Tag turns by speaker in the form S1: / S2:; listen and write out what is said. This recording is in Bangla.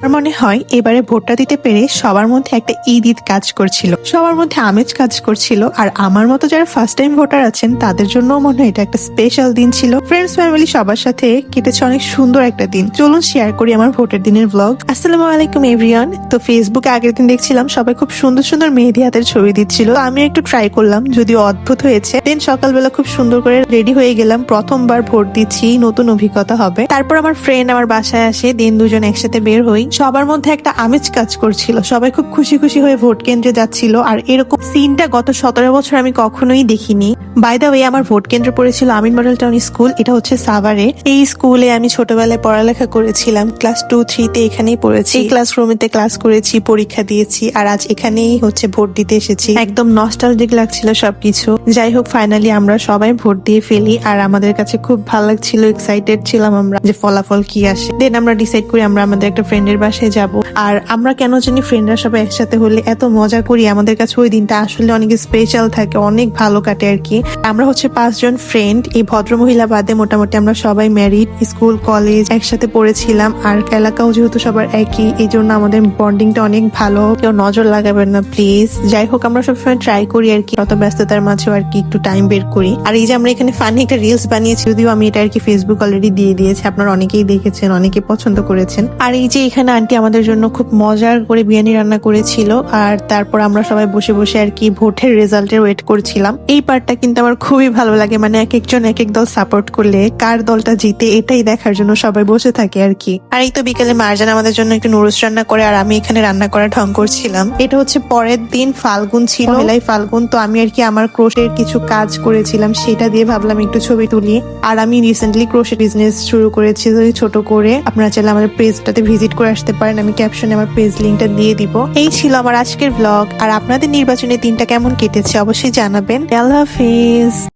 S1: আমার মনে হয় এবারে ভোটটা দিতে পেরে সবার মধ্যে একটা ঈদ ঈদ কাজ করছিল, সবার মধ্যে আমেজ কাজ করছিল। আর আমার মতো যারা ফার্স্ট টাইম ভোটার আছেন তাদের জন্য মনে হয় এটা একটা স্পেশাল দিন ছিল। ফ্রেন্ডস ফ্যামিলি সবার সাথে কেটেছে অনেক সুন্দর একটা দিন। চলুন শেয়ার করি আমার ভোটের দিনের ব্লগ। আসসালামু আলাইকুম এভরিওয়ান। তো ফেসবুকে আগের দিন দেখছিলাম সবাই খুব সুন্দর সুন্দর মেহেদি হাতের ছবি দিচ্ছিল, তো আমি একটু ট্রাই করলাম, যদিও অদ্ভুত হয়েছে। দেন সকালবেলা খুব সুন্দর করে রেডি হয়ে গেলাম, প্রথমবার ভোট দিচ্ছি, নতুন অভিজ্ঞতা হবে। তারপর আমার ফ্রেন্ড আমার বাসায় আসে, দেন দুজন একসাথে বের হই। সবার মধ্যে একটা আমেজ কাজ করছিল, সবাই খুব খুশি খুশি হয়ে ভোট কেন্দ্রে যাচ্ছিল। আর এরকম সিনটা গত 17 বছর আমি কখনোই দেখিনি। বাই দ্য ওয়ে, আমার ভোট কেন্দ্র পড়েছিল আমিন মডেল টাউন স্কুল, এটা হচ্ছে সাভারে। এই স্কুলে আমি ছোটবেলায় পড়ালেখা করেছিলাম, ক্লাস 2-3 এখানেই পড়েছি। ক্লাসরুমেতে ক্লাস করেছি, পরীক্ষা দিয়েছি, আর আজ এখানেই হচ্ছে ভোট দিতে এসেছি। একদম নস্টালজিক লাগছিল সবকিছু। যাই হোক, ফাইনালি আমরা সবাই ভোট দিয়ে ফেলি, আর আমাদের কাছে খুব ভালো লাগছিল, এক্সাইটেড ছিলাম আমরা যে ফলাফল কি আসে। দেন আমরা ডিসাইড করি আমরা আমাদের একটা ফ্রেন্ডের বাসায় যাব। আর আমরা কেন জানি ফ্রেন্ডরা সবাই একসাথে হলে এত মজা করি, আমাদের কাছে ওই দিনটা আসলে অনেক স্পেশাল থাকে, অনেক ভালো কাটে আর কি। আমরা হচ্ছে 5 জন ফ্রেন্ড, এই ভদ্রমহিলা বাদে মোটামুটি আমরা সবাই ম্যারিড, স্কুল কলেজ একসাথে পড়েছিলাম। আর এলাকাও যেহেতু সবার একই, এই জন্য আমাদের বন্ডিংটা অনেক ভালো। কেউ নজর লাগাবেন না প্লিজ। যাই হোক, আমরা সবসময় ট্রাই করি আর কি, অত ব্যস্ততার মাঝেও আর কি একটু টাইম বের করি। আর এই যে আমরা এখানে ফানি একটা রিলস বানিয়েছি, যদিও আমি এটা আর কি ফেসবুক অলরেডি দিয়ে দিয়েছি, আপনারা অনেকেই দেখেছেন, অনেকে পছন্দ করেছেন। আর এই যে এখানে আন্টি আমাদের জন্য খুব মজার করে বিরিয়ানি রান্না করেছিল, আর তারপর আমরা সবাই বসে বসে আর কি ভোটের রেজাল্টের ওয়েট করছিলাম। এই পার্টটা কিন্তু আমার খুবই ভালো লাগে, মানে এক একজন এক এক দল সাপোর্ট করলে কার দলটা জিতে এটাই দেখার জন্য সবাই বসে থাকে আর কি। আর এই তো বিকেলে মারজান আমাদের জন্য একটু নুডলস রান্না করে, আর আমি এখানে রান্না করা ঢং করছিলাম। এটা হচ্ছে পরের দিন ফাল্গুন ছিল, মেলাই ফাল্গুন। তো আমি আর কি আমার ক্রোশের কিছু কাজ করেছিলাম, সেটা দিয়ে ভাবলাম একটু ছবি তুলি। আর আমি রিসেন্টলি ক্রোশে বিজনেস শুরু করেছি ছোট করে, আপনারা চাইলে আমাদের পেজটাতে ভিজিট করে আসতে পারেন, আমি ক্যাপশনে আমার পেজ লিঙ্কটা দিয়ে দিব। এই ছিল আমার আজকের ব্লগ। আর আপনাদের নির্বাচনের দিনটা কেমন কেটেছে অবশ্যই জানাবেন। আল্লাহ হাফিজ।